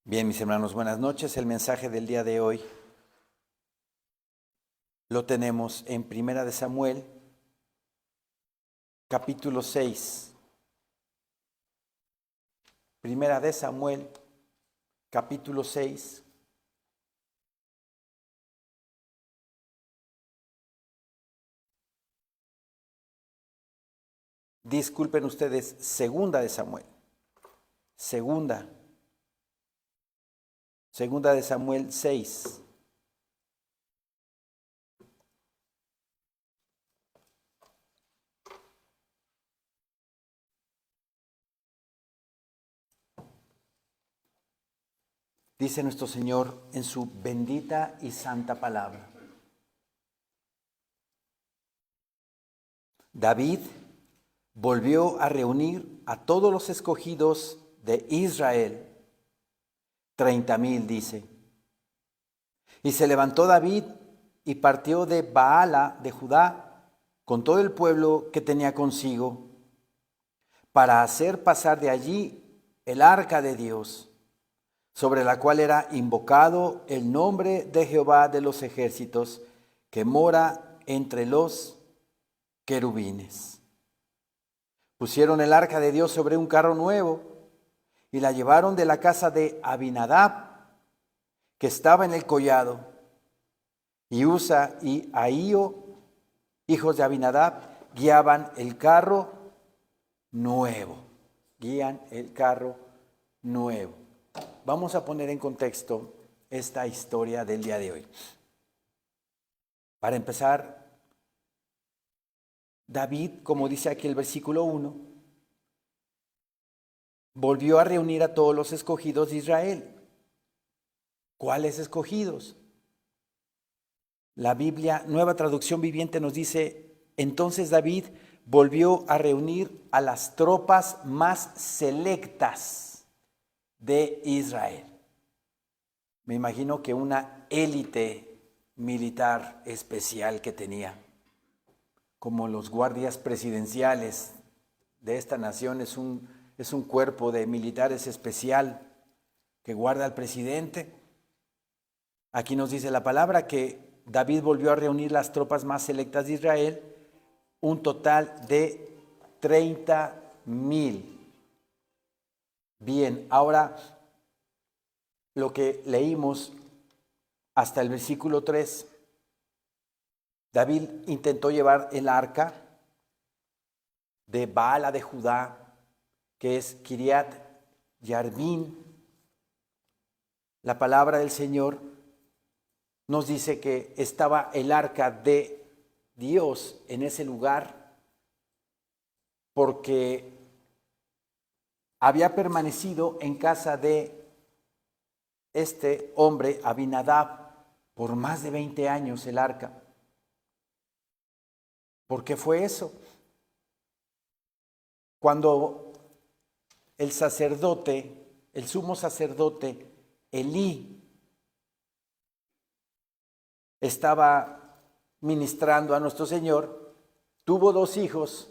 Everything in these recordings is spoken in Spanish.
Bien, mis hermanos, buenas noches. El mensaje del día de hoy lo tenemos en Primera de Samuel, capítulo 6. Primera de Samuel, capítulo 6. Disculpen ustedes, Segunda de Samuel. Segunda de Samuel 6. Dice nuestro Señor en su bendita y santa palabra. David volvió a reunir a todos los escogidos de Israel, 30,000 dice. Y se levantó David y partió de Baala de Judá con todo el pueblo que tenía consigo, para hacer pasar de allí el arca de Dios, sobre la cual era invocado el nombre de Jehová de los ejércitos, que mora entre los querubines. Pusieron el arca de Dios sobre un carro nuevo y la llevaron de la casa de Abinadab, que estaba en el collado. Y Usa y Ahío, hijos de Abinadab, guiaban el carro nuevo. Guían el carro nuevo. Vamos a poner en contexto esta historia del día de hoy. Para empezar, David, como dice aquí el versículo 1, volvió a reunir a todos los escogidos de Israel. ¿Cuáles escogidos? La Biblia, Nueva Traducción Viviente, nos dice: entonces David volvió a reunir a las tropas más selectas de Israel. Me imagino que una élite militar especial que tenía, como los guardias presidenciales de esta nación. Es un cuerpo de militares especial que guarda al presidente. Aquí nos dice la palabra que David volvió a reunir las tropas más selectas de Israel, un total de 30,000. Bien, ahora lo que leímos hasta el versículo 3, David intentó llevar el arca de Baala de Judá, que es Kiriat Yarbín. La palabra del Señor nos dice que estaba el arca de Dios en ese lugar porque había permanecido en casa de este hombre, Abinadab, por más de 20 años el arca. ¿Por qué fue eso? Cuando el sacerdote, el sumo sacerdote Elí, estaba ministrando a nuestro Señor, tuvo 2 hijos,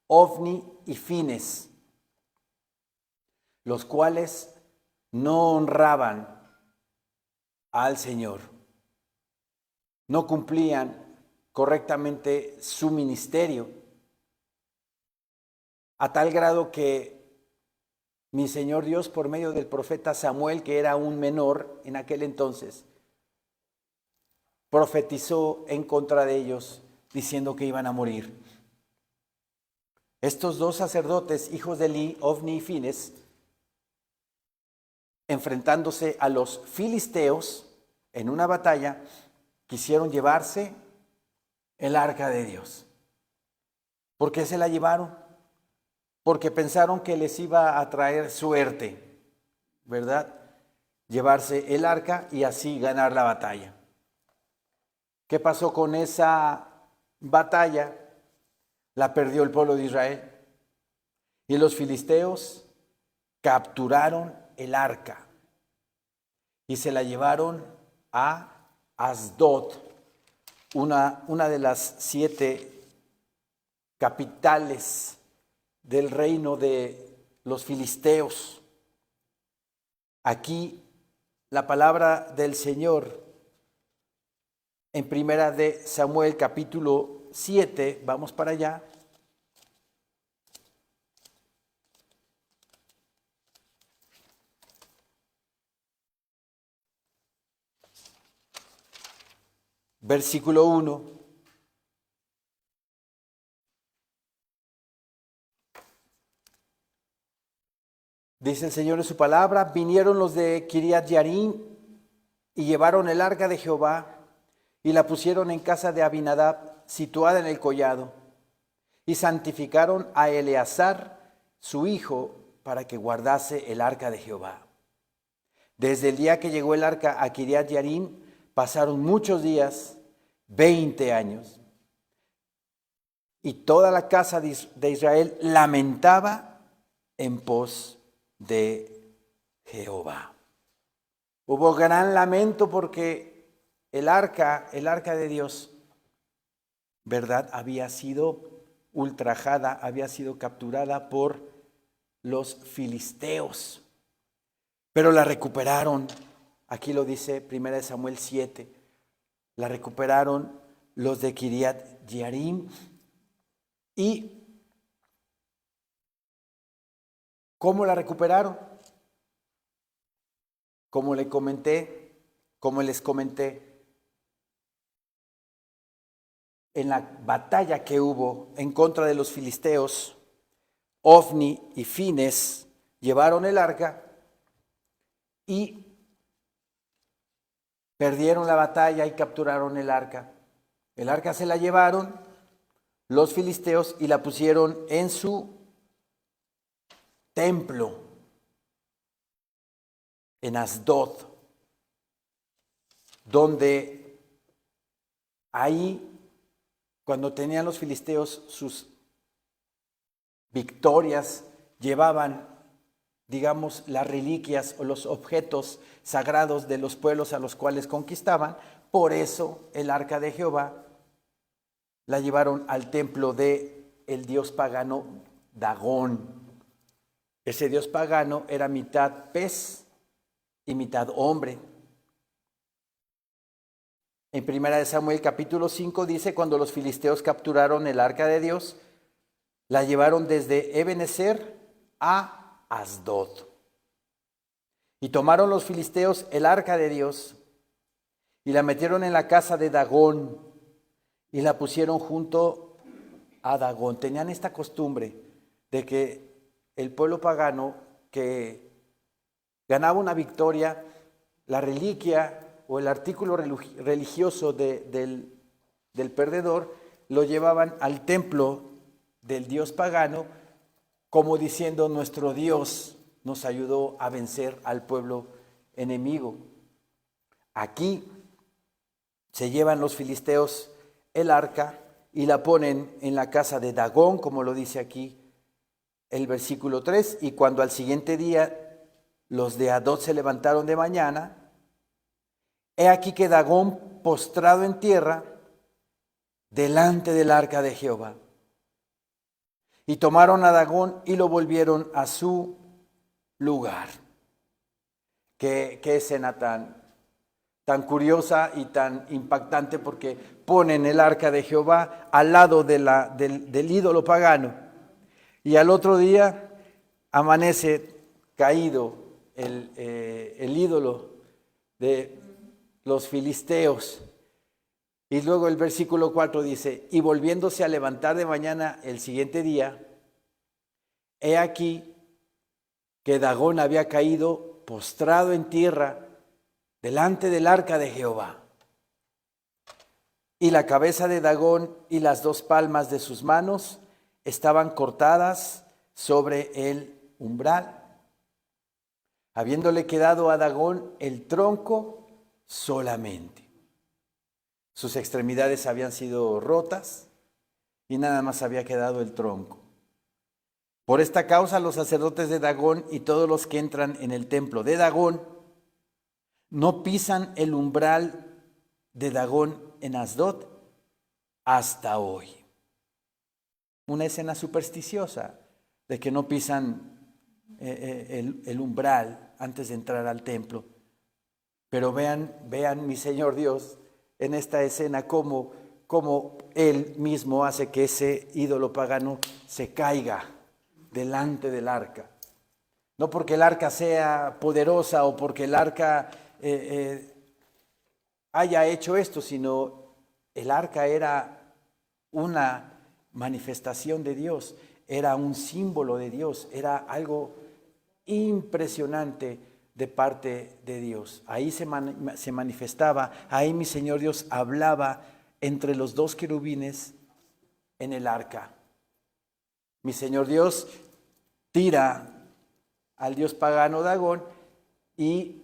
Ofni y Fines, los cuales no honraban al Señor, no cumplían correctamente su ministerio, a tal grado que mi Señor Dios, por medio del profeta Samuel, que era un menor en aquel entonces, profetizó en contra de ellos, diciendo que iban a morir. Estos 2 sacerdotes, hijos de Elí, Ofni y Fines, enfrentándose a los filisteos en una batalla, quisieron llevarse el arca de Dios. ¿Por qué se la llevaron? Porque pensaron que les iba a traer suerte, ¿verdad? Llevarse el arca y así ganar la batalla. ¿Qué pasó con esa batalla? La perdió el pueblo de Israel. Y los filisteos capturaron el arca y se la llevaron a Asdod, una de las 7 capitales del reino de los filisteos. Aquí la palabra del Señor en Primera de Samuel capítulo 7, vamos para allá. Versículo 1. Dice el Señor en su palabra: vinieron los de Kiriat Yarim y llevaron el arca de Jehová y la pusieron en casa de Abinadab, situada en el collado, y santificaron a Eleazar, su hijo, para que guardase el arca de Jehová. Desde el día que llegó el arca a Kiriat Yarim, pasaron muchos días, 20 años, y toda la casa de Israel lamentaba en pos de Jehová. Hubo gran lamento porque el arca de Dios, ¿verdad?, había sido ultrajada, había sido capturada por los filisteos, pero la recuperaron. Aquí lo dice 1 Samuel 7, la recuperaron los de Kiriat Yarim. ¿Y cómo la recuperaron? Como les comenté, en la batalla que hubo en contra de los filisteos, Ofni y Fines llevaron el arca y perdieron la batalla y capturaron el arca. El arca se la llevaron los filisteos y la pusieron en su templo, en Asdod, donde ahí, cuando tenían los filisteos sus victorias, llevaban, digamos, las reliquias o los objetos sagrados de los pueblos a los cuales conquistaban. Por eso el arca de Jehová la llevaron al templo de el dios pagano Dagón. Ese dios pagano era mitad pez y mitad hombre. En 1 Samuel capítulo 5 dice: cuando los filisteos capturaron el arca de Dios, la llevaron desde Ebenezer a Asdod. Y tomaron los filisteos el arca de Dios y la metieron en la casa de Dagón y la pusieron junto a Dagón. Tenían esta costumbre de que el pueblo pagano que ganaba una victoria, la reliquia o el artículo religioso del perdedor lo llevaban al templo del dios pagano, como diciendo: nuestro Dios nos ayudó a vencer al pueblo enemigo. Aquí se llevan los filisteos el arca y la ponen en la casa de Dagón, como lo dice aquí el versículo 3, y cuando al siguiente día los de Adot se levantaron de mañana, he aquí que Dagón, postrado en tierra, delante del arca de Jehová. Y tomaron a Dagón y lo volvieron a su lugar. Qué escena tan curiosa y tan impactante, porque ponen el arca de Jehová al lado del ídolo pagano. Y al otro día amanece caído el ídolo de los filisteos. Y luego el versículo 4 dice: y volviéndose a levantar de mañana el siguiente día, he aquí que Dagón había caído postrado en tierra delante del arca de Jehová. Y la cabeza de Dagón y las dos palmas de sus manos estaban cortadas sobre el umbral, habiéndole quedado a Dagón el tronco solamente. Sus extremidades habían sido rotas y nada más había quedado el tronco. Por esta causa los sacerdotes de Dagón y todos los que entran en el templo de Dagón no pisan el umbral de Dagón en Asdod hasta hoy. Una escena supersticiosa de que no pisan el umbral antes de entrar al templo. Pero vean mi Señor Dios en esta escena cómo Él mismo hace que ese ídolo pagano se caiga delante del arca. No porque el arca sea poderosa o porque el arca haya hecho esto, sino el arca era una manifestación de Dios, era un símbolo de Dios, era algo impresionante de parte de Dios. Ahí se manifestaba, ahí mi Señor Dios hablaba entre los dos querubines en el arca. Mi Señor Dios tira al dios pagano Dagón y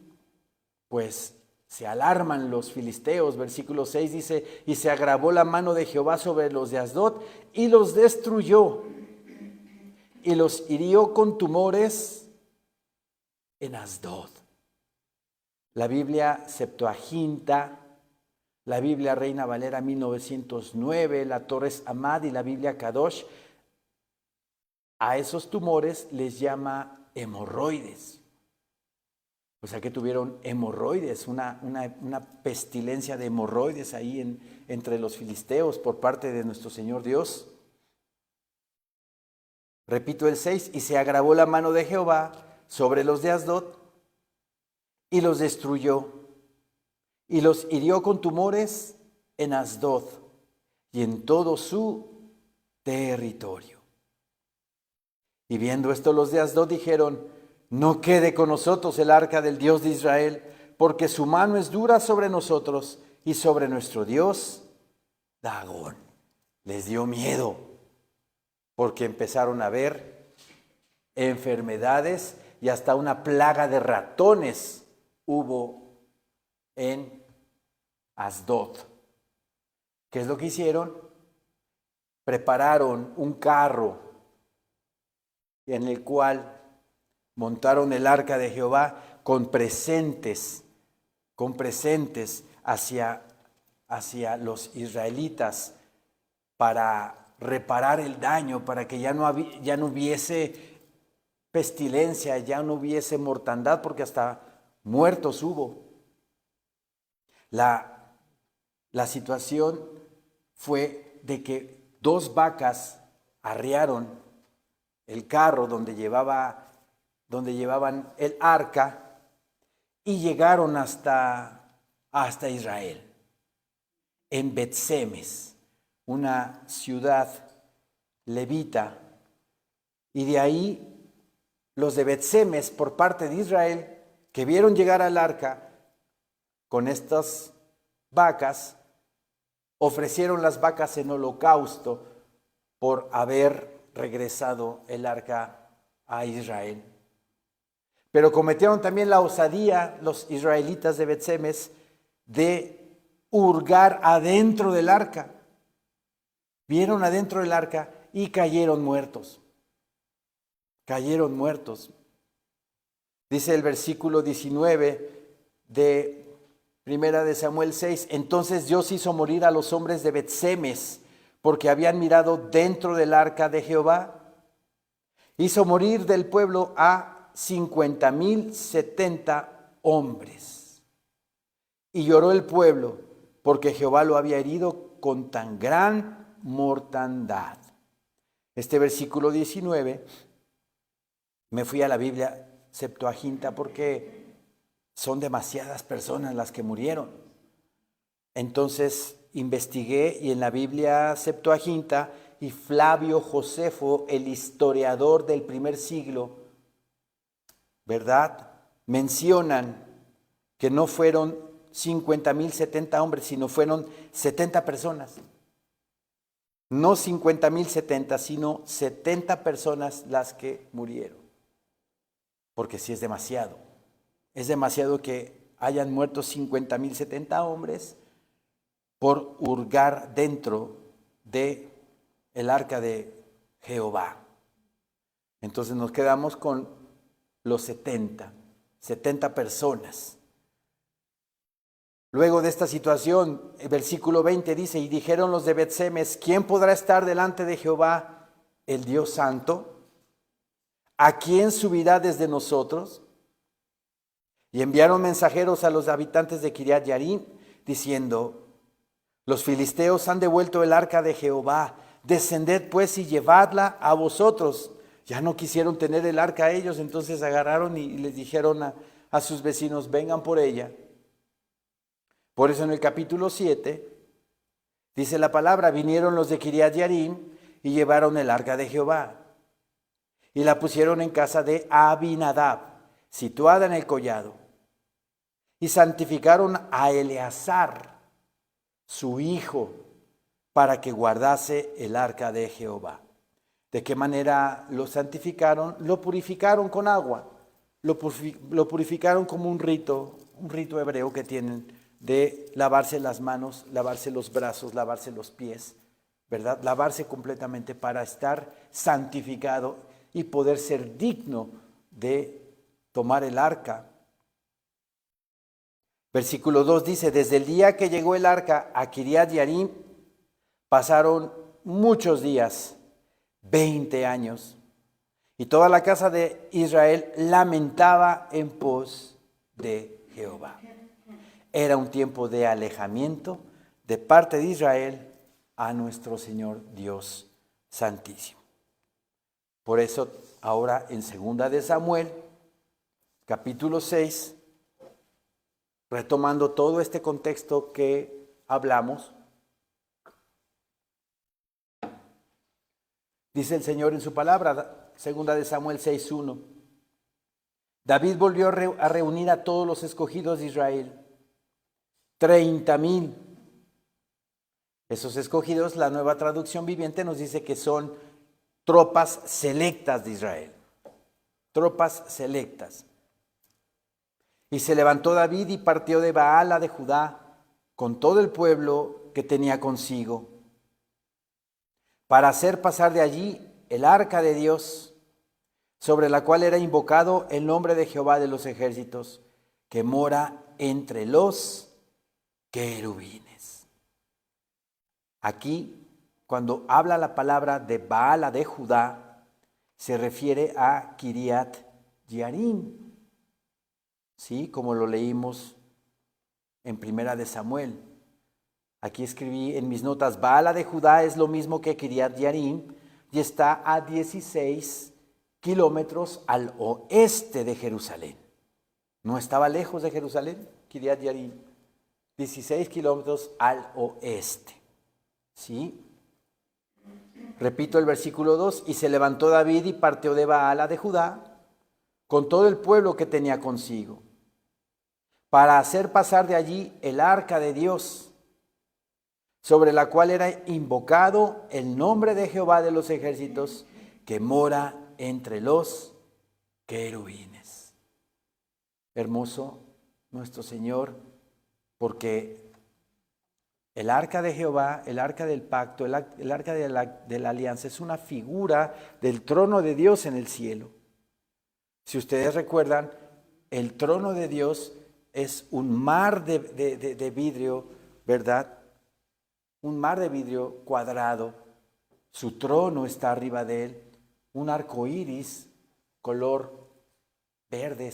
pues se alarman los filisteos. Versículo 6 dice, y se agravó la mano de Jehová sobre los de Asdod y los destruyó y los hirió con tumores en Asdod. La Biblia Septuaginta, la Biblia Reina Valera 1909, la Torres Amad y la Biblia Kadosh, a esos tumores les llama hemorroides. O sea que tuvieron hemorroides, una pestilencia de hemorroides ahí entre los filisteos por parte de nuestro Señor Dios. Repito el 6, y se agravó la mano de Jehová sobre los de Asdod y los destruyó y los hirió con tumores en Asdod y en todo su territorio. Y viendo esto los de Asdod dijeron, no quede con nosotros el arca del Dios de Israel, porque su mano es dura sobre nosotros y sobre nuestro Dios Dagón. Les dio miedo, porque empezaron a ver enfermedades y hasta una plaga de ratones hubo en Asdod. ¿Qué es lo que hicieron? Prepararon un carro en el cual montaron el arca de Jehová con presentes hacia los israelitas para reparar el daño, para que ya no hubiese pestilencia, ya no hubiese mortandad, porque hasta muertos hubo. La situación fue de que 2 vacas arriaron el carro donde llevaban el arca y llegaron hasta Israel, en Bet-Semes, una ciudad levita, y de ahí los de Bet-Semes, por parte de Israel, que vieron llegar al arca con estas vacas, ofrecieron las vacas en holocausto por haber regresado el arca a Israel. Pero cometieron también la osadía los israelitas de Bet-Semes de hurgar adentro del arca. Vieron adentro del arca y cayeron muertos. Cayeron muertos. Dice el versículo 19 de Primera de Samuel 6, entonces Dios hizo morir a los hombres de Bet-Semes porque habían mirado dentro del arca de Jehová. Hizo morir del pueblo a 50,070 hombres. Y lloró el pueblo porque Jehová lo había herido con tan gran mortandad. Este versículo 19, me fui a la Biblia Septuaginta porque son demasiadas personas las que murieron. Entonces investigué y en la Biblia Septuaginta, y Flavio Josefo, el historiador del primer siglo, ¿verdad?, mencionan que no fueron 50,070 hombres, sino fueron 70 personas. No 50,070, sino 70 personas las que murieron. Porque sí es demasiado. Es demasiado que hayan muerto 50,070 hombres por hurgar dentro de el arca de Jehová. Entonces nos quedamos con los 70 personas. Luego de esta situación, el versículo 20 dice, y dijeron los de Bet-Semes, ¿quién podrá estar delante de Jehová, el Dios Santo? ¿A quién subirá desde nosotros? Y enviaron mensajeros a los habitantes de Kiriat Yarim, diciendo: los filisteos han devuelto el arca de Jehová. Descended pues y llevadla a vosotros. Ya no quisieron tener el arca ellos, entonces agarraron y les dijeron a sus vecinos: vengan por ella. Por eso en el capítulo 7 dice la palabra: vinieron los de Kiriat Yarim y llevaron el arca de Jehová. Y la pusieron en casa de Abinadab, situada en el collado. Y santificaron a Eleazar, su hijo, para que guardase el arca de Jehová. ¿De qué manera lo santificaron? Lo purificaron con agua. Lo purificaron como un rito hebreo que tienen de lavarse las manos, lavarse los brazos, lavarse los pies, ¿verdad? Lavarse completamente para estar santificado y poder ser digno de tomar el arca. Versículo 2 dice: desde el día que llegó el arca a Kiriat Yarim, pasaron muchos días, 20 años, y toda la casa de Israel lamentaba en pos de Jehová. Era un tiempo de alejamiento de parte de Israel a nuestro Señor Dios Santísimo. Por eso ahora en 2 de Samuel, capítulo 6, retomando todo este contexto que hablamos, dice el Señor en su palabra, 2 de Samuel 6:1. David volvió a reunir a todos los escogidos de Israel, 30,000. Esos escogidos, la Nueva Traducción Viviente nos dice que son tropas selectas de Israel. Tropas selectas. Y se levantó David y partió de Baala de Judá con todo el pueblo que tenía consigo, para hacer pasar de allí el arca de Dios, sobre la cual era invocado el nombre de Jehová de los ejércitos, que mora entre los querubines. Aquí, cuando habla la palabra de Baala de Judá, se refiere a Kiriat Yarim, ¿sí? Como lo leímos en 1 de Samuel. Aquí escribí en mis notas: Baala de Judá es lo mismo que Kiriat Yarim y está a 16 kilómetros al oeste de Jerusalén. No estaba lejos de Jerusalén, Kiriat Yarim. 16 kilómetros al oeste. ¿Sí? Repito el versículo 2. Y se levantó David y partió de Baala de Judá con todo el pueblo que tenía consigo, para hacer pasar de allí el arca de Dios, sobre la cual era invocado el nombre de Jehová de los ejércitos, que mora entre los querubines. Hermoso nuestro Señor, porque el arca de Jehová, el arca del pacto, el arca de la alianza es una figura del trono de Dios en el cielo. Si ustedes recuerdan, el trono de Dios es un mar de vidrio, ¿verdad? Un mar de vidrio cuadrado. Su trono está arriba de él. Un arco iris, color verde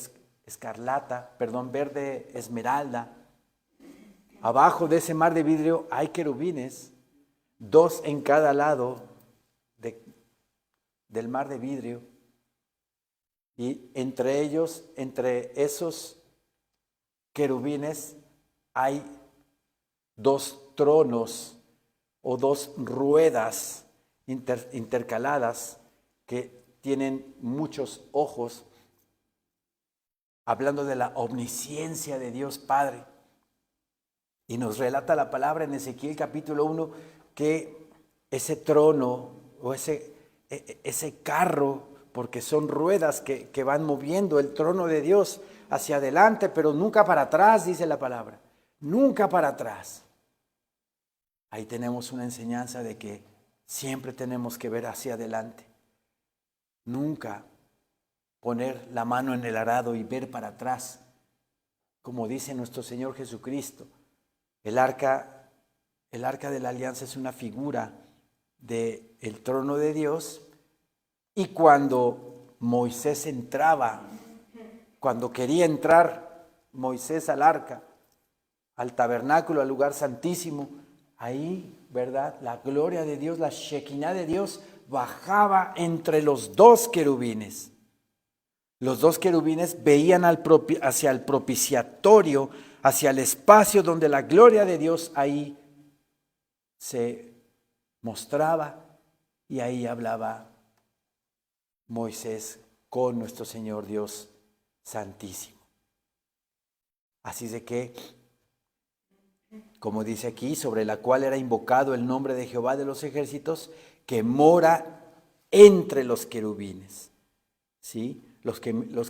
verde esmeralda. Abajo de ese mar de vidrio hay querubines, 2 en cada lado del mar de vidrio. Y entre ellos, entre esos querubines, hay 2 tronos o 2 ruedas intercaladas que tienen muchos ojos, hablando de la omnisciencia de Dios Padre. Y nos relata la palabra en Ezequiel capítulo 1 que ese trono o ese carro, porque son ruedas que van moviendo el trono de Dios hacia adelante, pero nunca para atrás, dice la palabra, nunca para atrás. Ahí tenemos una enseñanza de que siempre tenemos que ver hacia adelante, nunca poner la mano en el arado y ver para atrás, como dice nuestro Señor Jesucristo. El arca de la alianza es una figura del trono de Dios, y cuando Moisés entraba, cuando quería entrar Moisés al arca, al tabernáculo, al lugar santísimo, ahí, ¿verdad? La gloria de Dios, la Shekinah de Dios bajaba entre los dos querubines. Los dos querubines veían hacia el propiciatorio, hacia el espacio donde la gloria de Dios ahí se mostraba y ahí hablaba Moisés con nuestro Señor Dios Santísimo. Así de que, como dice aquí, sobre la cual era invocado el nombre de Jehová de los ejércitos, que mora entre los querubines. ¿Sí? Los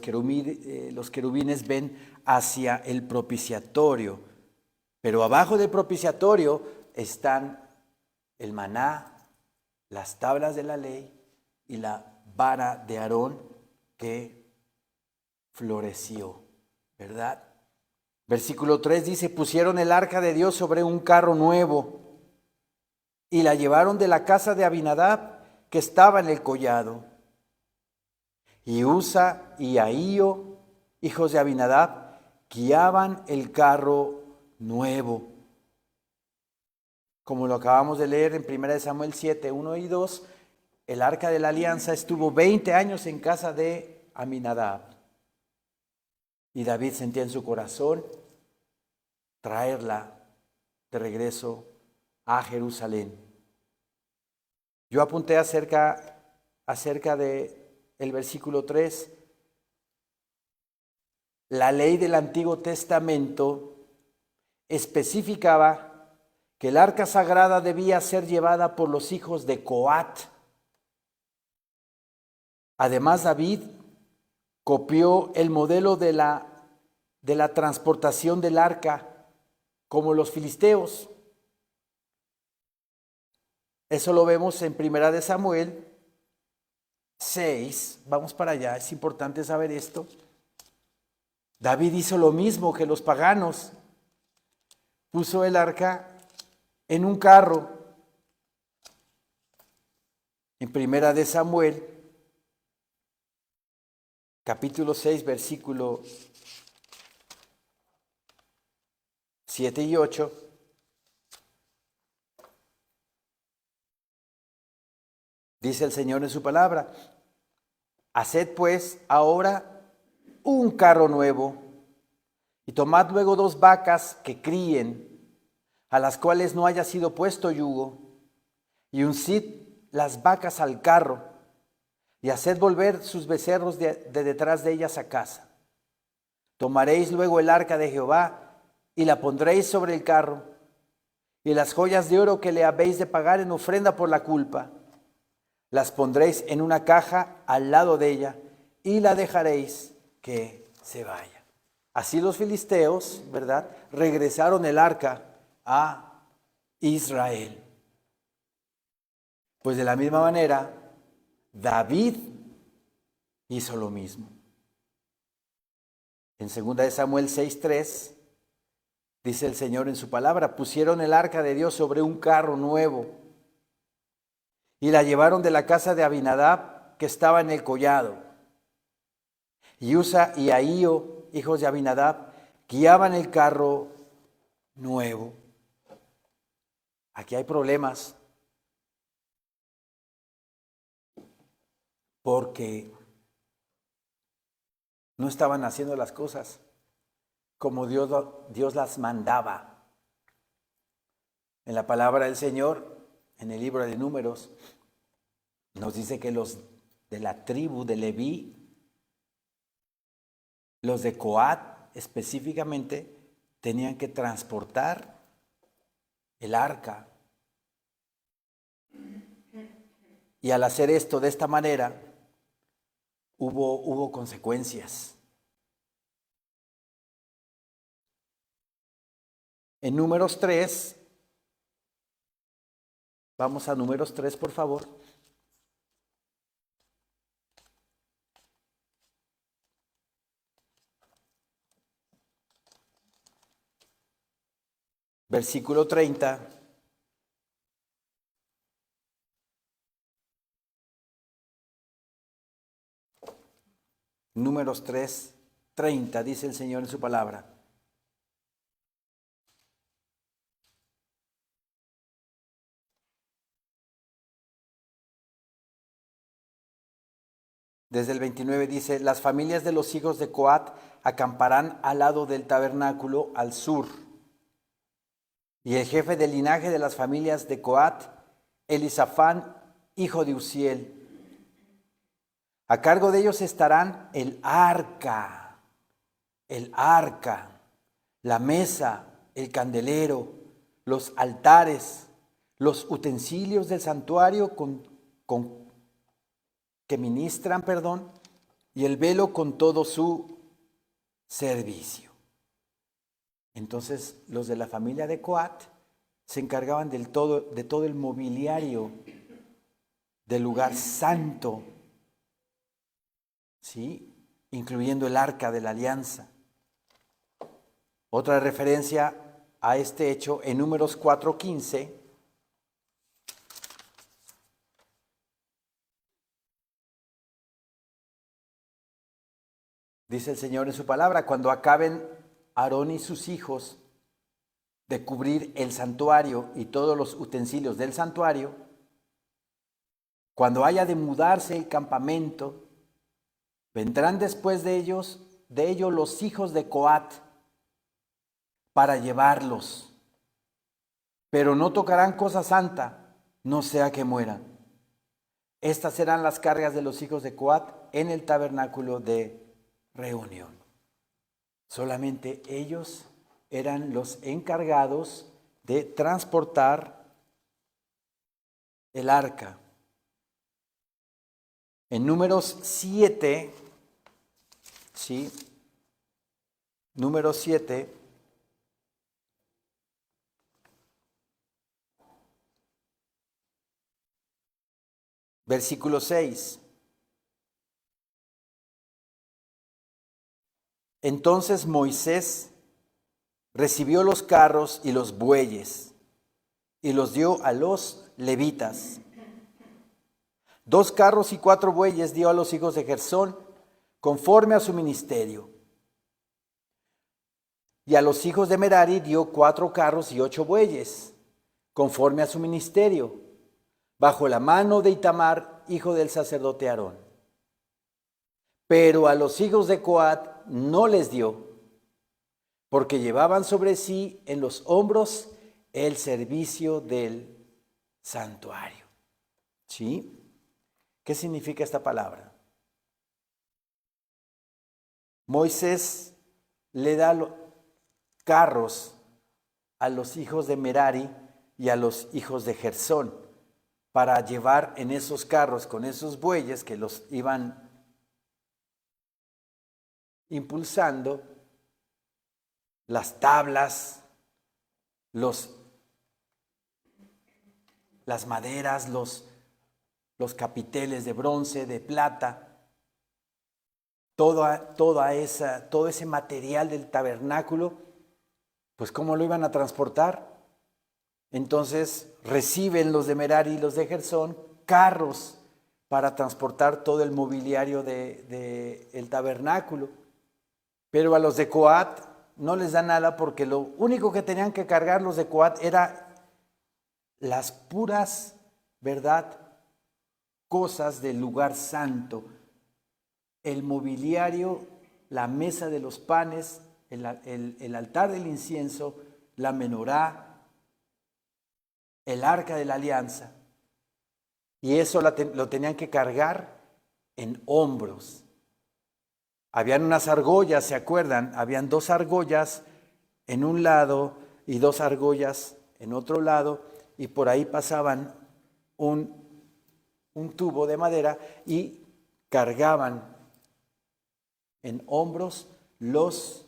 querubines ven hacia el propiciatorio, pero abajo del propiciatorio están el maná, las tablas de la ley y la vara de Aarón que floreció, ¿verdad? Versículo 3 dice, pusieron el arca de Dios sobre un carro nuevo y la llevaron de la casa de Abinadab que estaba en el collado. Y Usa y Ahío, hijos de Abinadab, guiaban el carro nuevo. Como lo acabamos de leer en 1 Samuel 7, 1 y 2, el arca de la alianza estuvo 20 años en casa de Aminadab. Y David sentía en su corazón traerla de regreso a Jerusalén. Yo apunté acerca de el versículo 3. La ley del Antiguo Testamento especificaba que el arca sagrada debía ser llevada por los hijos de Coat. Además, David copió el modelo de la transportación del arca como los filisteos. Eso lo vemos en 1 Samuel 6. Vamos para allá, es importante saber esto. David hizo lo mismo que los paganos. Puso el arca en un carro. En 1 Samuel, capítulo 6, versículo 7 y 8. Dice el Señor en su palabra, haced pues ahora un carro nuevo y tomad luego 2 vacas que críen, a las cuales no haya sido puesto yugo, y uncid las vacas al carro y haced volver sus becerros de detrás de ellas a casa. Tomaréis luego el arca de Jehová y la pondréis sobre el carro, y las joyas de oro que le habéis de pagar en ofrenda por la culpa, las pondréis en una caja al lado de ella y la dejaréis que se vaya. Así los filisteos, ¿verdad?, regresaron el arca a Israel. Pues de la misma manera, David hizo lo mismo. En 2 Samuel 6:3 dice el Señor en su palabra, pusieron el arca de Dios sobre un carro nuevo y la llevaron de la casa de Abinadab que estaba en el collado. Y Usa y Ahío, hijos de Abinadab, guiaban el carro nuevo. Aquí hay problemas porque no estaban haciendo las cosas como Dios las mandaba. En la palabra del Señor, en el libro de Números, nos dice que los de la tribu de Leví, los de Coat específicamente, tenían que transportar el arca. Y al hacer esto de esta manera, hubo consecuencias. En Números 3, vamos a Números 3, por favor. Versículo 30. Números 3, 30, dice el Señor en su palabra. Desde el 29 dice, las familias de los hijos de Coat acamparán al lado del tabernáculo al sur. Y el jefe del linaje de las familias de Coat, Elisafán, hijo de Uziel. A cargo de ellos estarán el arca, la mesa, el candelero, los altares, los utensilios del santuario que ministran, y el velo con todo su servicio. Entonces, los de la familia de Coat se encargaban de todo el mobiliario del lugar santo, ¿sí? Incluyendo el arca de la alianza. Otra referencia a este hecho en Números 4:15. Dice el Señor en su palabra, cuando acaben Aarón y sus hijos de cubrir el santuario y todos los utensilios del santuario, cuando haya de mudarse el campamento, vendrán después de ellos los hijos de Coat para llevarlos, pero no tocarán cosa santa, no sea que mueran. Estas serán las cargas de los hijos de Coat en el tabernáculo de reunión. Solamente ellos eran los encargados de transportar el arca. En Números 7, ¿sí? Números 7, versículo 6. Entonces Moisés recibió los carros y los bueyes y los dio a los levitas. 2 carros y 4 bueyes dio a los hijos de Gersón conforme a su ministerio. Y a los hijos de Merari dio 4 carros y 8 bueyes conforme a su ministerio, bajo la mano de Itamar, hijo del sacerdote Aarón. Pero a los hijos de Coat no les dio, porque llevaban sobre sí en los hombros el servicio del santuario. ¿Sí? ¿Qué significa esta palabra? Moisés le da los carros a los hijos de Merari y a los hijos de Gersón para llevar en esos carros con esos bueyes que los iban impulsando, las tablas, las maderas, los capiteles de bronce, de plata, todo ese material del tabernáculo, pues ¿cómo lo iban a transportar? Entonces reciben los de Merari y los de Gersón carros para transportar todo el mobiliario del tabernáculo. Pero a los de Coat no les da nada, porque lo único que tenían que cargar los de Coat era las puras, cosas del lugar santo. El mobiliario, la mesa de los panes, el altar del incienso, la menorá, el arca de la alianza. Y eso lo tenían que cargar en hombros. Habían unas argollas, ¿se acuerdan? Habían 2 argollas en un lado y 2 argollas en otro lado, y por ahí pasaban un tubo de madera y cargaban en hombros los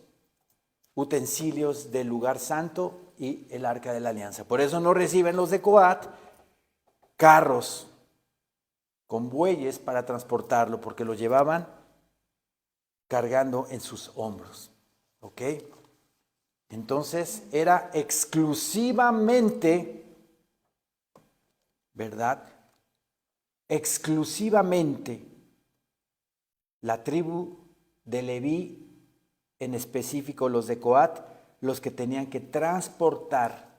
utensilios del lugar santo y el arca de la alianza. Por eso no reciben los de Coat carros con bueyes para transportarlo, porque lo llevaban cargando en sus hombros. ¿Ok? Entonces era exclusivamente, exclusivamente la tribu de Leví en específico los de Coat, los que tenían que transportar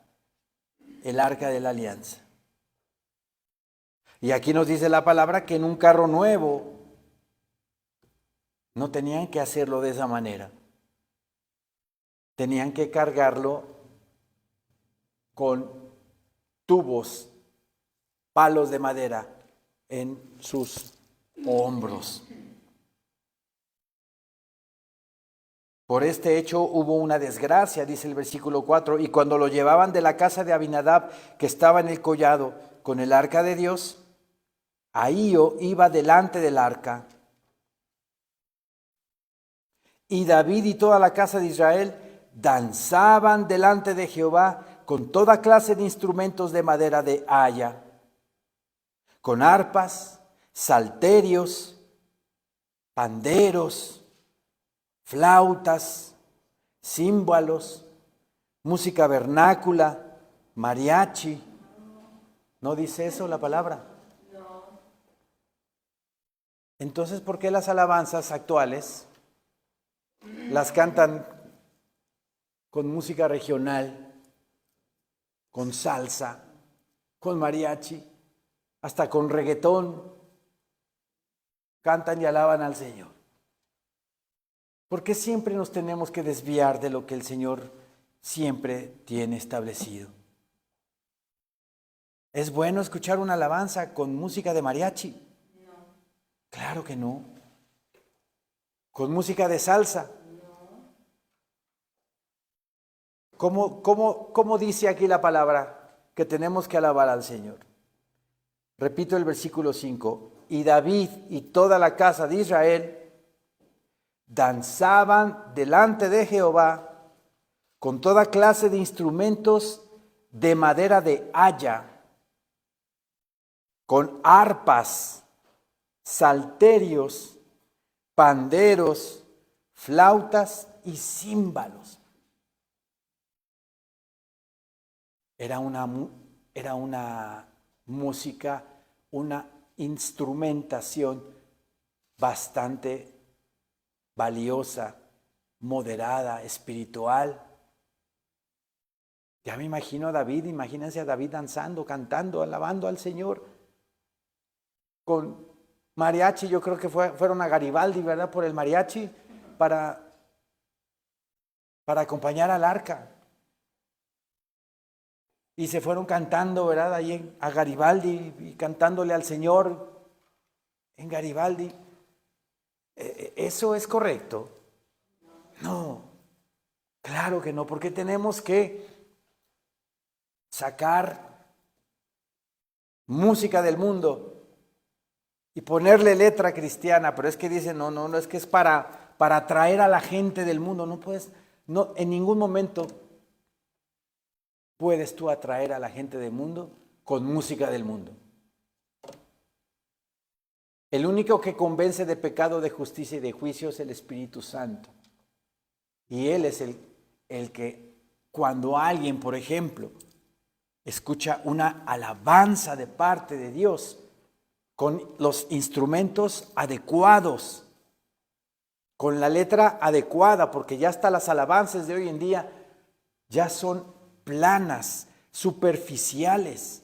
el arca de la alianza. Y aquí nos dice la palabra que en un carro nuevo no tenían que hacerlo de esa manera. Tenían que cargarlo con tubos, palos de madera en sus hombros. Por este hecho hubo una desgracia, dice el versículo 4, y cuando lo llevaban de la casa de Abinadab, que estaba en el collado, con el arca de Dios, Ahío iba delante del arca. Y David y toda la casa de Israel danzaban delante de Jehová con toda clase de instrumentos de madera de haya, con arpas, salterios, panderos, flautas, címbalos, música vernácula, mariachi. ¿No dice eso la palabra? No. Entonces, ¿por qué las alabanzas actuales las cantan con música regional, con salsa, con mariachi, hasta con reggaetón? Cantan y alaban al Señor. ¿Por qué siempre nos tenemos que desviar de lo que el Señor siempre tiene establecido? ¿Es bueno escuchar una alabanza con música de mariachi? No. Claro que no. ¿Con música de salsa? No. ¿Cómo dice aquí la palabra que tenemos que alabar al Señor? Repito el versículo 5. Y David y toda la casa de Israel danzaban delante de Jehová con toda clase de instrumentos de madera de haya, con arpas, salterios, panderos, flautas y címbalos. Era una música, una instrumentación bastante valiosa, moderada, espiritual. Ya me imagino a David, imagínense a David danzando, cantando, alabando al Señor. Con mariachi, yo creo que fueron a Garibaldi, ¿verdad? Por el mariachi para acompañar al arca. Y se fueron cantando, ¿verdad? Ahí a Garibaldi y cantándole al Señor en Garibaldi. ¿Eso es correcto? No, claro que no, porque tenemos que sacar música del mundo y ponerle letra cristiana, pero es que dicen, no, es que es para atraer a la gente del mundo. No puedes, no, en ningún momento puedes tú atraer a la gente del mundo con música del mundo. El único que convence de pecado, de justicia y de juicio es el Espíritu Santo. Y Él es el que, cuando alguien, por ejemplo, escucha una alabanza de parte de Dios, con los instrumentos adecuados, con la letra adecuada, porque ya hasta las alabanzas de hoy en día ya son planas, superficiales.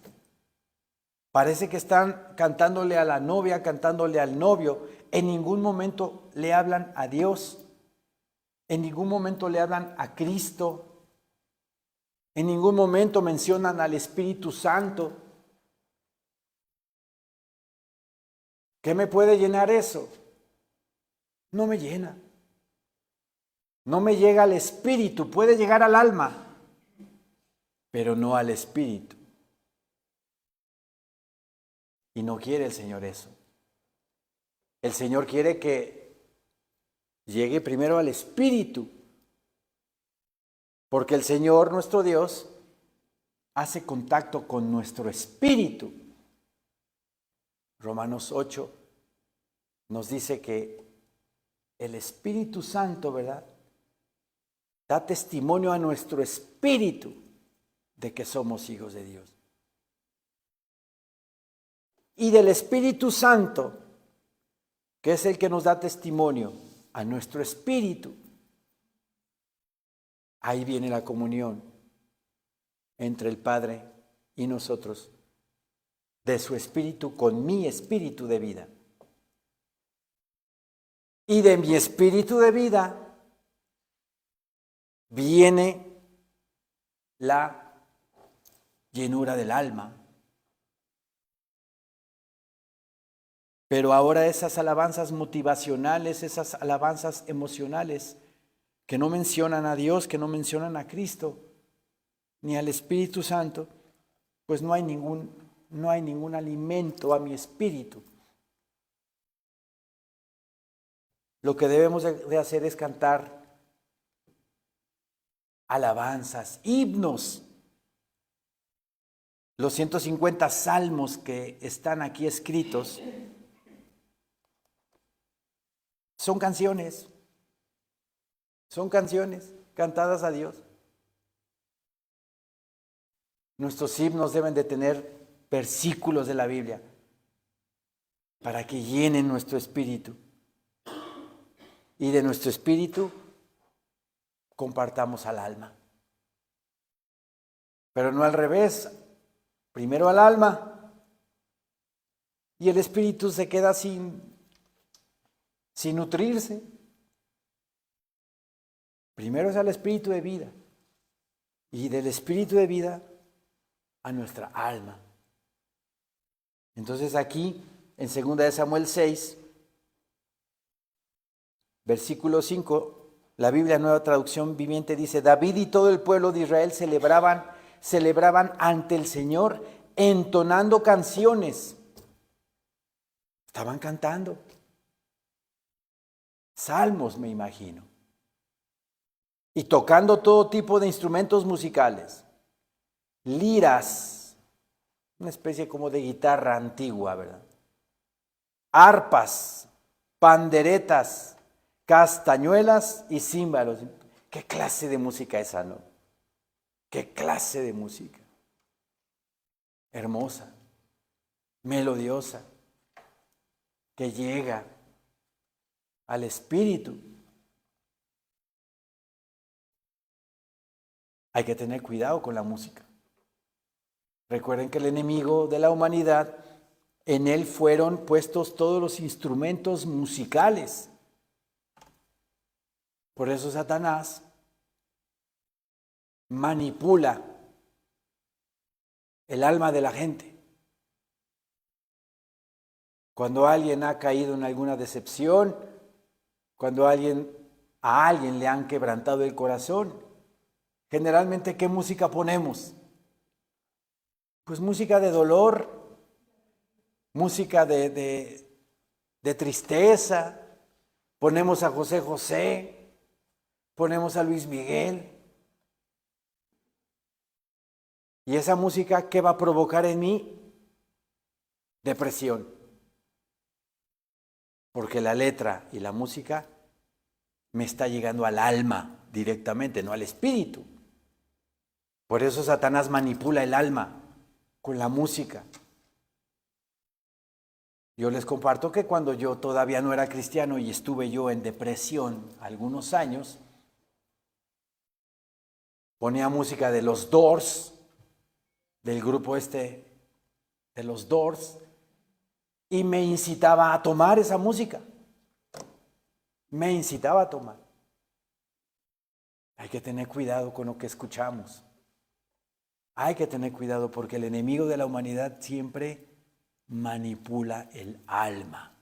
Parece que están cantándole a la novia, cantándole al novio. En ningún momento le hablan a Dios, en ningún momento le hablan a Cristo, en ningún momento mencionan al Espíritu Santo. ¿Qué me puede llenar eso? No me llena. No me llega al espíritu, puede llegar al alma, pero no al espíritu. Y no quiere el Señor eso. El Señor quiere que llegue primero al espíritu, porque el Señor, nuestro Dios, hace contacto con nuestro espíritu. Romanos 8 nos dice que el Espíritu Santo, ¿verdad?, da testimonio a nuestro espíritu de que somos hijos de Dios. Y del Espíritu Santo, que es el que nos da testimonio a nuestro espíritu Ahí viene la comunión entre el Padre y nosotros, de su espíritu con mi espíritu de vida. Y de mi espíritu de vida viene la llenura del alma. Pero ahora esas alabanzas motivacionales, esas alabanzas emocionales, que no mencionan a Dios, que no mencionan a Cristo, ni al Espíritu Santo, pues no hay ningún alimento a mi espíritu. Lo que debemos de hacer es cantar alabanzas, himnos. Los 150 salmos que están aquí escritos son canciones cantadas a Dios. Nuestros himnos deben de tener versículos de la Biblia para que llenen nuestro espíritu. Y de nuestro espíritu compartamos al alma. Pero no al revés. Primero al alma y el espíritu se queda sin nutrirse. Primero es al espíritu de vida y del espíritu de vida a nuestra alma. Entonces aquí en 2 Samuel 6, versículo 5, la Biblia Nueva Traducción Viviente dice: David y todo el pueblo de Israel celebraban ante el Señor entonando canciones. Estaban cantando salmos, me imagino, y tocando todo tipo de instrumentos musicales, liras, una especie como de guitarra antigua, ¿verdad? Arpas, panderetas, castañuelas y címbalos. ¿Qué clase de música esa, no? ¿Qué clase de música? Hermosa, melodiosa, que llega al espíritu. Hay que tener cuidado con la música. Recuerden que el enemigo de la humanidad, en él fueron puestos todos los instrumentos musicales. Por eso Satanás manipula el alma de la gente. Cuando alguien ha caído en alguna decepción, cuando a alguien le han quebrantado el corazón, generalmente, ¿qué música ponemos? Pues música de dolor, música de tristeza. Ponemos a José José, ponemos a Luis Miguel. ¿Y esa música qué va a provocar en mí? Depresión. Porque la letra y la música me está llegando al alma directamente, no al espíritu. Por eso Satanás manipula el alma con la música. Yo les comparto que cuando yo todavía no era cristiano y estuve yo en depresión algunos años, ponía música de los Doors, del grupo de los Doors, y me incitaba a tomar esa música. Me incitaba a tomar. Hay que tener cuidado con lo que escuchamos. Hay que tener cuidado porque el enemigo de la humanidad siempre manipula el alma.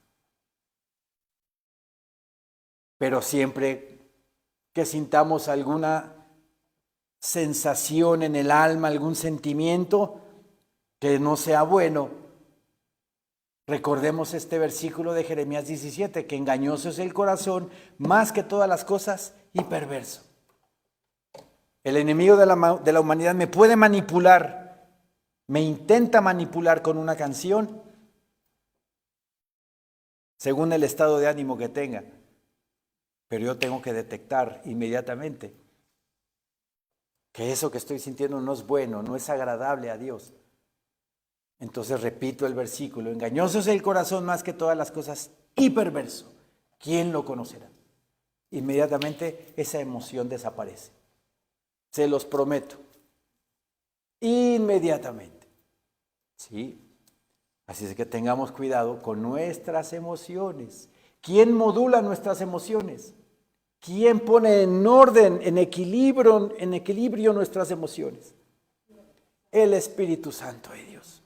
Pero siempre que sintamos alguna sensación en el alma, algún sentimiento que no sea bueno, recordemos este versículo de Jeremías 17, que engañoso es el corazón más que todas las cosas y perverso. El enemigo de la humanidad me puede manipular, me intenta manipular con una canción, según el estado de ánimo que tenga. Pero yo tengo que detectar inmediatamente que eso que estoy sintiendo no es bueno, no es agradable a Dios. Entonces repito el versículo: engañoso es el corazón más que todas las cosas y perverso. ¿Quién lo conocerá? Inmediatamente esa emoción desaparece. se los prometo. Inmediatamente. ¿Sí? Así es que tengamos cuidado con nuestras emociones. ¿Quién modula nuestras emociones? ¿Quién pone en orden, en equilibrio nuestras emociones? El Espíritu Santo de Dios.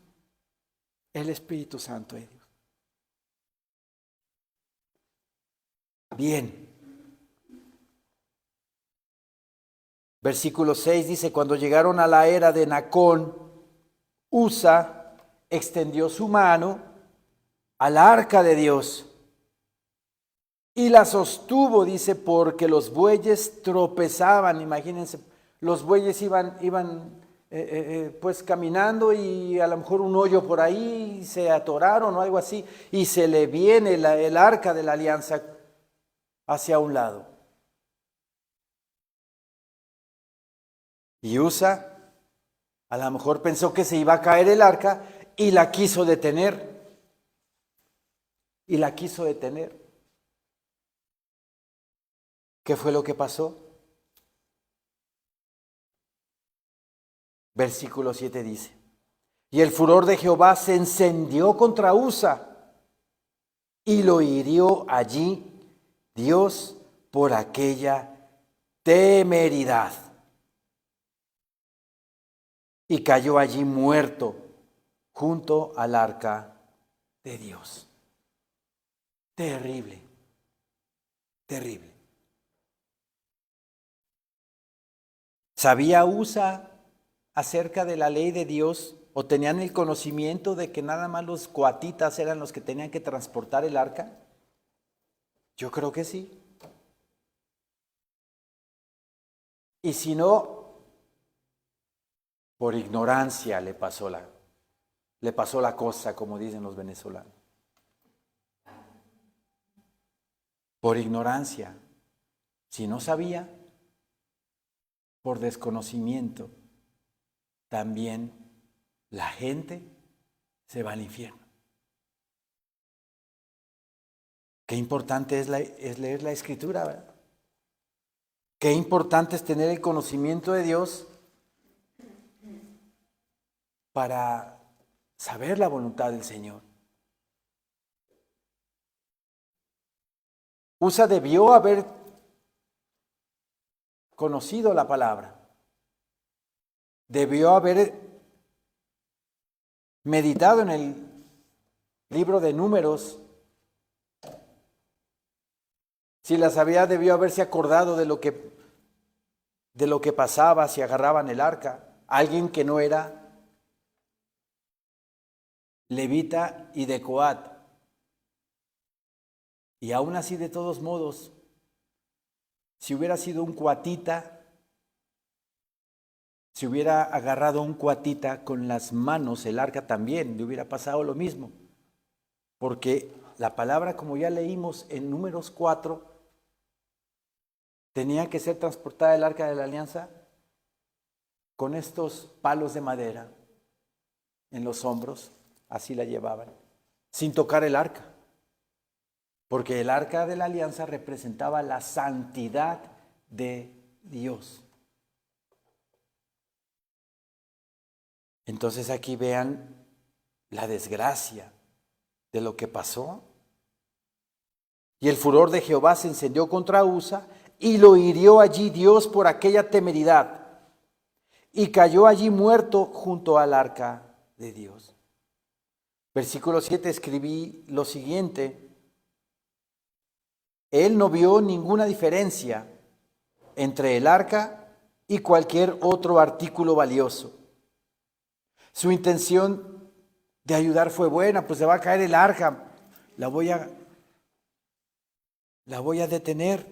El Espíritu Santo de Dios. Bien. Versículo 6 dice, cuando llegaron a la era de Nacón, Usa extendió su mano al arca de Dios y la sostuvo, dice, porque los bueyes tropezaban. Imagínense, los bueyes iban pues caminando y a lo mejor un hoyo por ahí, se atoraron o algo así, y se le viene el arca de la alianza hacia un lado. Y Usa a lo mejor pensó que se iba a caer el arca y la quiso detener. Y la quiso detener. ¿Qué fue lo que pasó? Versículo 7 dice, y el furor de Jehová se encendió contra Usa y lo hirió allí Dios por aquella temeridad. Y cayó allí muerto junto al arca de Dios. Terrible, terrible. ¿Sabía Usa acerca de la ley de Dios o tenían el conocimiento de que nada más los coatitas eran los que tenían que transportar el arca? Yo creo que sí. Y si no, por ignorancia le pasó la cosa, como dicen los venezolanos. Por ignorancia. Si no sabía, por desconocimiento, también la gente se va al infierno. Qué importante es leer la Escritura, ¿verdad? Qué importante es tener el conocimiento de Dios para saber la voluntad del Señor. Usa debió haber conocido la palabra. Debió haber meditado en el libro de Números. Si la sabía, debió haberse acordado de lo que pasaba si agarraban el arca. Alguien que no era levita y de Coat. Y aún así, de todos modos, si hubiera sido un coatita, si hubiera agarrado un coatita con las manos, el arca también le hubiera pasado lo mismo. Porque la palabra, como ya leímos en Números 4, tenía que ser transportada el arca de la alianza con estos palos de madera en los hombros, así la llevaban, sin tocar el arca. Porque el arca de la alianza representaba la santidad de Dios. Entonces aquí vean la desgracia de lo que pasó. Y el furor de Jehová se encendió contra Usa y lo hirió allí Dios por aquella temeridad. Y cayó allí muerto junto al arca de Dios. Versículo 7 escribí lo siguiente. Él no vio ninguna diferencia entre el arca y cualquier otro artículo valioso. Su intención de ayudar fue buena, pues se va a caer el arca, la voy a detener.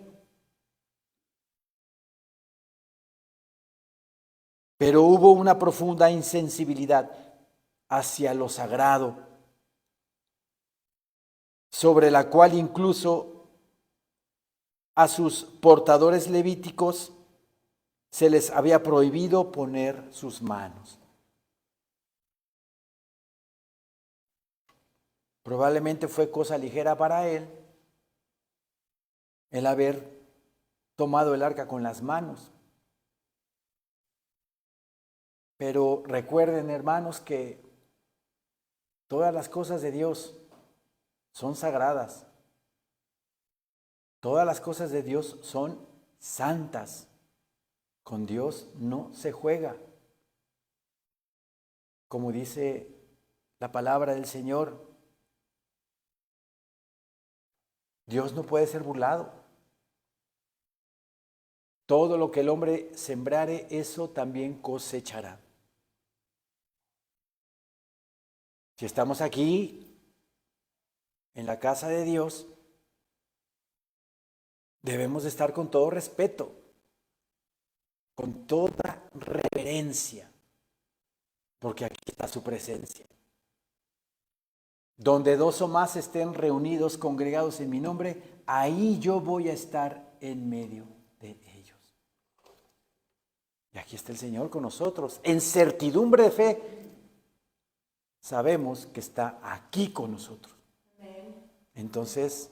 Pero hubo una profunda insensibilidad hacia lo sagrado, sobre la cual incluso a sus portadores levíticos se les había prohibido poner sus manos. Probablemente fue cosa ligera para él el haber tomado el arca con las manos. Pero recuerden, hermanos, que todas las cosas de Dios son sagradas. Todas las cosas de Dios son santas. Con Dios no se juega. Como dice la palabra del Señor, Dios no puede ser burlado. Todo lo que el hombre sembrare, eso también cosechará. Si estamos aquí, en la casa de Dios, debemos de estar con todo respeto, con toda reverencia, porque aquí está su presencia. Donde dos o más estén reunidos, congregados en mi nombre, ahí yo voy a estar en medio de ellos. Y aquí está el Señor con nosotros. En certidumbre de fe, sabemos que está aquí con nosotros. Entonces,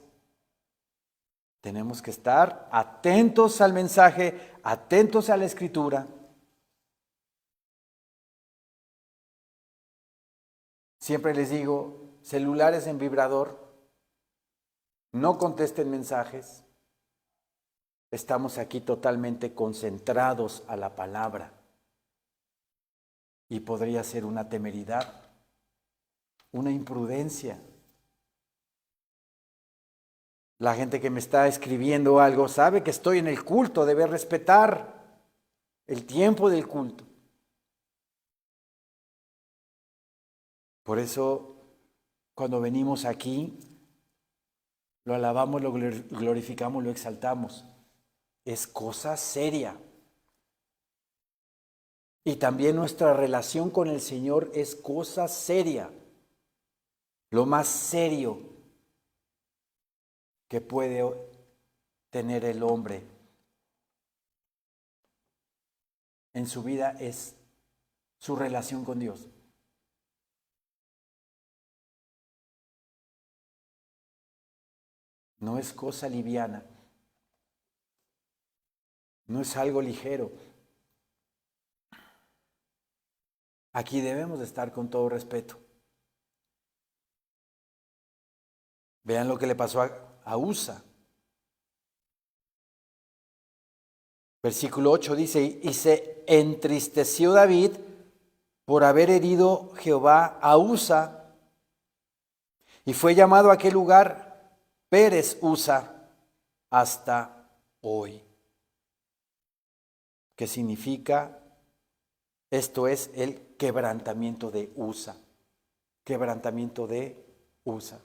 tenemos que estar atentos al mensaje, atentos a la Escritura. Siempre les digo, celulares en vibrador, no contesten mensajes. Estamos aquí totalmente concentrados a la palabra. Y podría ser una temeridad, una imprudencia. La gente que me está escribiendo algo sabe que estoy en el culto, debe respetar el tiempo del culto. Por eso, cuando venimos aquí, lo alabamos, lo glorificamos, lo exaltamos. Es cosa seria. Y también nuestra relación con el Señor es cosa seria. Lo más serio que puede tener el hombre en su vida es su relación con Dios. No es cosa liviana, no es algo ligero. Aquí debemos de estar con todo respeto. Vean lo que le pasó a Usa. Versículo 8 dice, y se entristeció David por haber herido Jehová a Usa, y fue llamado a aquel lugar Pérez Usa hasta hoy. ¿Qué significa? Esto es el quebrantamiento de Usa. Quebrantamiento de Usa.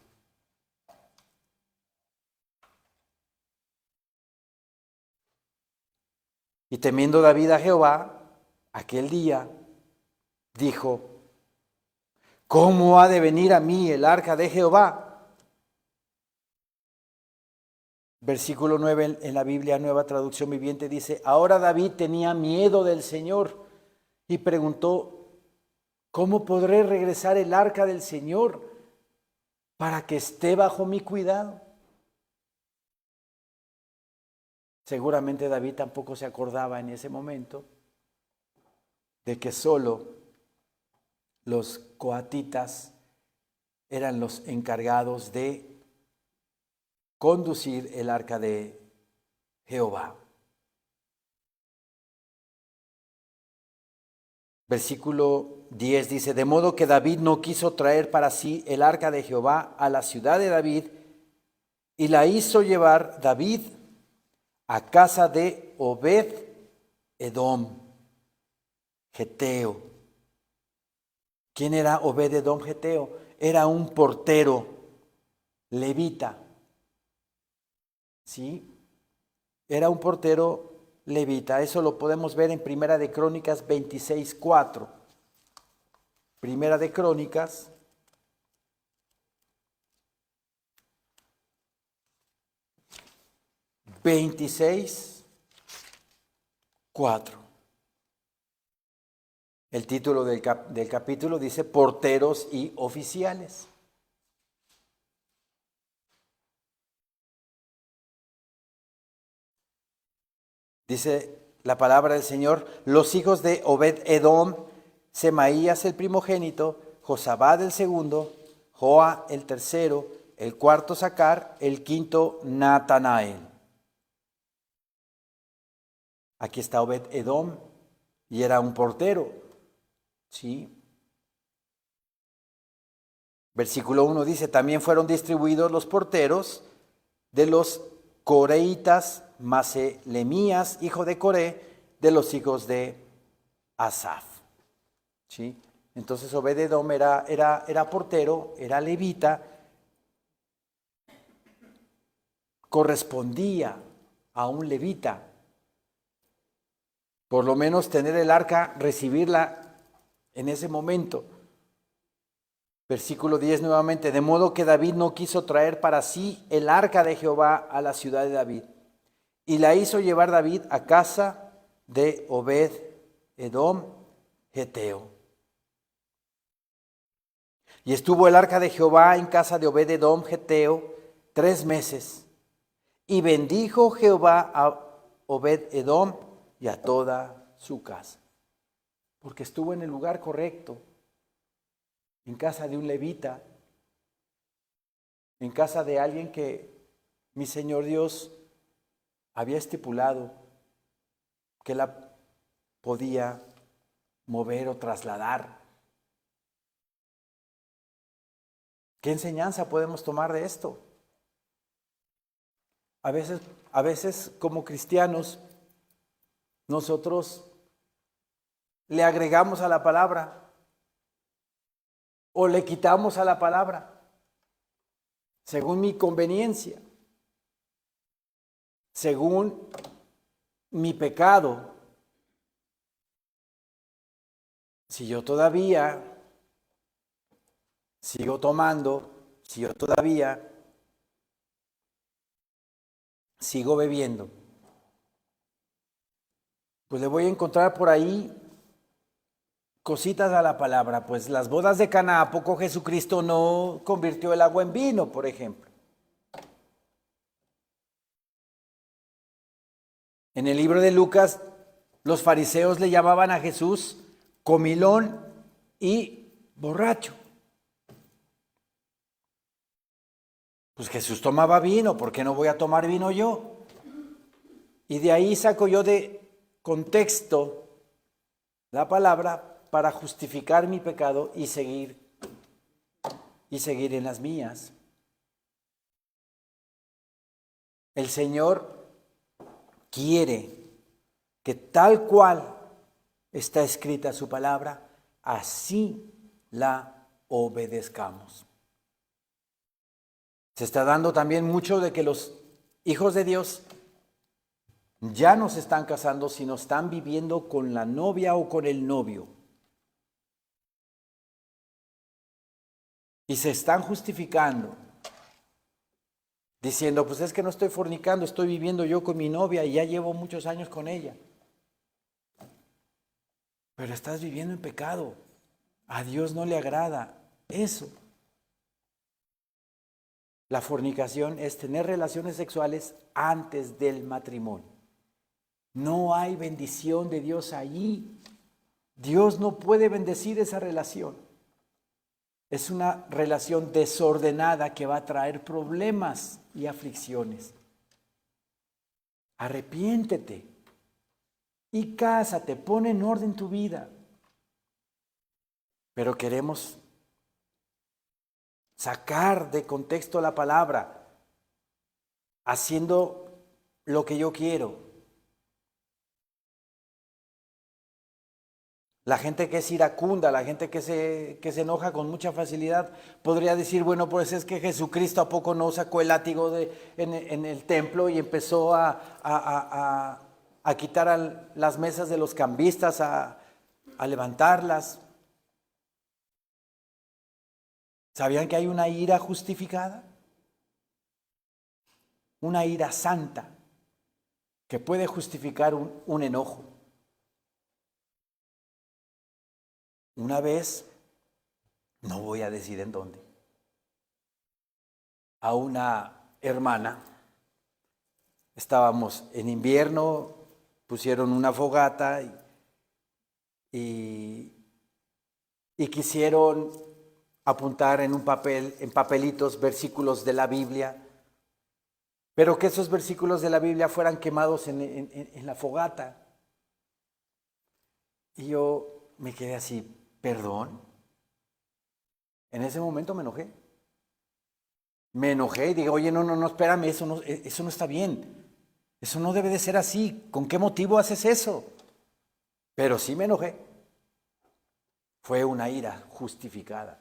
Y temiendo David a Jehová, aquel día dijo, ¿cómo ha de venir a mí el arca de Jehová? Versículo 9 en la Biblia Nueva Traducción Viviente dice, ahora David tenía miedo del Señor y preguntó, ¿cómo podré regresar el arca del Señor para que esté bajo mi cuidado? Seguramente David tampoco se acordaba en ese momento de que solo los coatitas eran los encargados de conducir el arca de Jehová. Versículo 10 dice, de modo que David no quiso traer para sí el arca de Jehová a la ciudad de David y la hizo llevar David a casa de Obed Edom, Geteo. ¿Quién era Obed Edom Geteo? Era un portero levita. ¿Sí? Era un portero levita. Eso lo podemos ver en Primera de Crónicas 26:4. Primera de Crónicas 26:4. El título del capítulo dice porteros y oficiales. Dice la palabra del Señor, los hijos de Obed Edom Semaías el primogénito, Josabad el segundo, Joa el tercero, el cuarto Sacar, el quinto Natanael. Aquí está Obed-Edom, y era un portero, ¿sí? Versículo 1 dice, también fueron distribuidos los porteros de los coreitas, Maselemías, hijo de Coré, de los hijos de Asaf. ¿Sí? Entonces Obed-Edom era portero, era levita, correspondía a un levita. Por lo menos tener el arca, recibirla en ese momento. Versículo 10 nuevamente, de modo que David no quiso traer para sí el arca de Jehová a la ciudad de David, y la hizo llevar David a casa de Obed-Edom, geteo. Y estuvo el arca de Jehová en casa de Obed-Edom, geteo, 3 meses, y bendijo Jehová a Obed-Edom y a toda su casa, porque estuvo en el lugar correcto, en casa de un levita, en casa de alguien que mi Señor Dios había estipulado que la podía mover o trasladar. ¿Qué enseñanza podemos tomar de esto? A veces como cristianos, nosotros le agregamos a la palabra o le quitamos a la palabra, según mi conveniencia, según mi pecado. Si yo todavía sigo tomando, si yo todavía sigo bebiendo, pues le voy a encontrar por ahí cositas a la palabra. Pues las bodas de Caná, ¿a poco Jesucristo no convirtió el agua en vino, por ejemplo? En el libro de Lucas, los fariseos le llamaban a Jesús comilón y borracho. Pues Jesús tomaba vino, ¿por qué no voy a tomar vino yo? Y de ahí saco yo de contexto la palabra para justificar mi pecado y seguir en las mías. El Señor quiere que tal cual está escrita su palabra, así la obedezcamos. Se está dando también mucho de que los hijos de Dios ya no se están casando, sino están viviendo con la novia o con el novio. Y se están justificando, diciendo, pues es que no estoy fornicando, estoy viviendo yo con mi novia y ya llevo muchos años con ella. Pero estás viviendo en pecado. A Dios no le agrada eso. La fornicación es tener relaciones sexuales antes del matrimonio. No hay bendición de Dios allí. Dios no puede bendecir esa relación. Es una relación desordenada que va a traer problemas y aflicciones. Arrepiéntete y cásate, pon en orden tu vida. Pero queremos sacar de contexto la palabra, haciendo lo que yo quiero. La gente que es iracunda, la gente que se enoja con mucha facilidad, podría decir, bueno, pues es que Jesucristo ¿a poco no sacó el látigo en el templo y empezó a quitar las mesas de los cambistas, a levantarlas? ¿Sabían que hay una ira justificada? Una ira santa que puede justificar un enojo. Una vez, no voy a decir en dónde, a una hermana, estábamos en invierno, pusieron una fogata y y quisieron apuntar en un papel, en papelitos, versículos de la Biblia, pero que esos versículos de la Biblia fueran quemados en la fogata. Y yo me quedé así, ¿perdón? En ese momento me enojé. Me enojé y dije, oye, no, espérame, eso no está bien. Eso no debe de ser así. ¿Con qué motivo haces eso? Pero sí me enojé. Fue una ira justificada,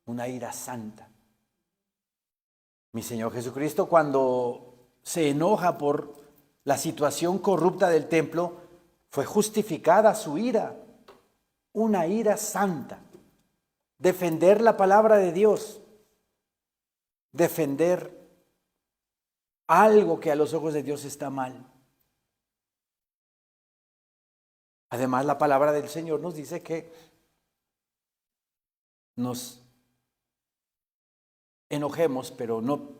una ira santa. Mi Señor Jesucristo, cuando se enoja por la situación corrupta del templo, fue justificada su ira, una ira santa. Defender la palabra de Dios, defender algo que a los ojos de Dios está mal. Además, la palabra del Señor nos dice que nos enojemos, pero no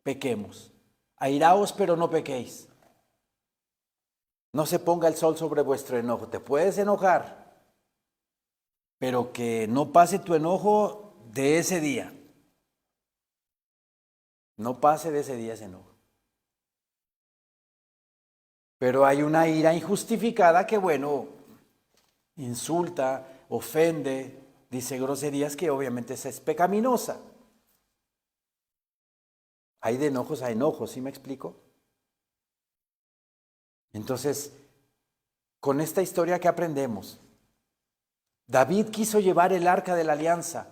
pequemos. Airaos, pero no pequéis. No se ponga el sol sobre vuestro enojo. Te puedes enojar, pero que no pase tu enojo de ese día. No pase de ese día ese enojo. Pero hay una ira injustificada que, bueno, insulta, ofende, dice groserías, que obviamente esa es pecaminosa. Hay de enojos a enojos, ¿sí me explico? Entonces, con esta historia que aprendemos, David quiso llevar el arca de la alianza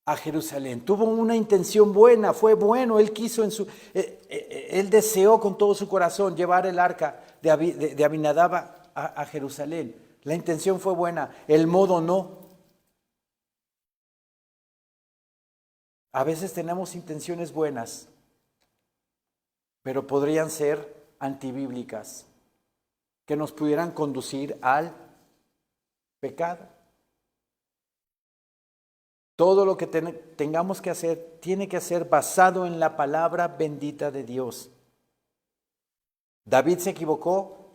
a Jerusalén. Tuvo una intención buena, fue bueno, él quiso él deseó con todo su corazón llevar el arca de Abinadab a Jerusalén. La intención fue buena, el modo no. A veces tenemos intenciones buenas, pero podrían ser antibíblicas, que nos pudieran conducir al pecado. Todo lo que tengamos que hacer tiene que ser basado en la palabra bendita de Dios. David se equivocó.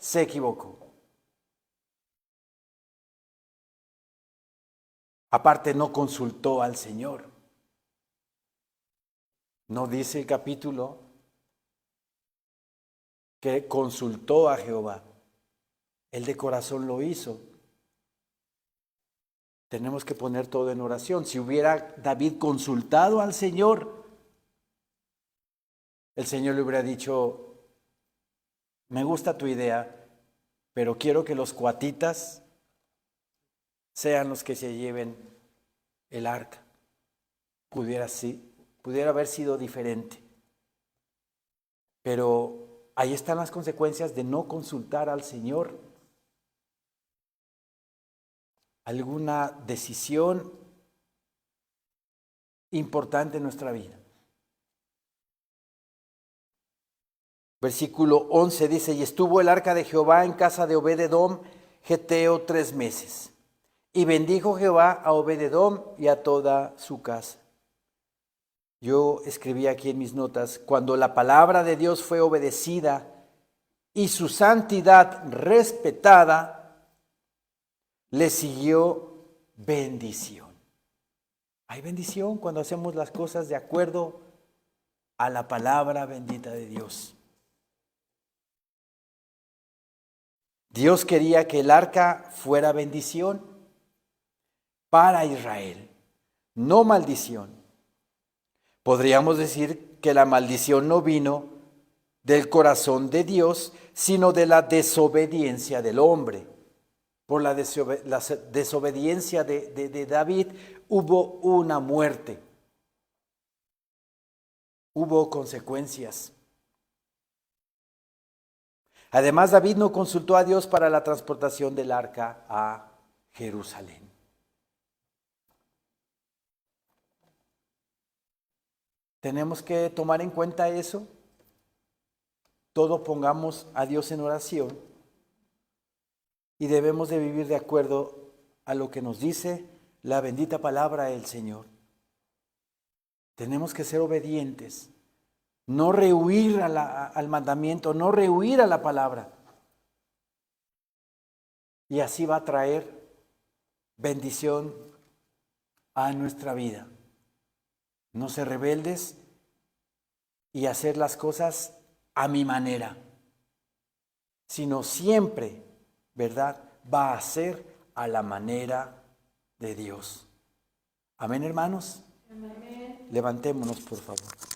Aparte, no consultó al Señor. No dice el capítulo que consultó a Jehová. Él de corazón lo hizo. Tenemos que poner todo en oración. Si hubiera David consultado al Señor, el Señor le hubiera dicho, me gusta tu idea, pero quiero que los coatitas sean los que se lleven el arca. Pudiera haber sido diferente. Pero ahí están las consecuencias de no consultar al Señor. Alguna decisión importante en nuestra vida. Versículo 11 dice, y estuvo el arca de Jehová en casa de Obed-edom, geteo, 3 meses. Y bendijo Jehová a Obed-edom y a toda su casa. Yo escribí aquí en mis notas, cuando la palabra de Dios fue obedecida y su santidad respetada, le siguió bendición. Hay bendición cuando hacemos las cosas de acuerdo a la palabra bendita de Dios. Dios quería que el arca fuera bendición para Israel, no maldición. Podríamos decir que la maldición no vino del corazón de Dios, sino de la desobediencia del hombre. Por la desobediencia de David hubo una muerte. Hubo consecuencias. Además, David no consultó a Dios para la transportación del arca a Jerusalén. Tenemos que tomar en cuenta eso. Todo pongamos a Dios en oración. Y debemos de vivir de acuerdo a lo que nos dice la bendita palabra del Señor. Tenemos que ser obedientes, no rehuir al mandamiento, no rehuir a la palabra. Y así va a traer bendición a nuestra vida. No ser rebeldes y hacer las cosas a mi manera, sino siempre, ¿verdad?, va a ser a la manera de Dios. Amén, hermanos. Amén. Levantémonos, por favor.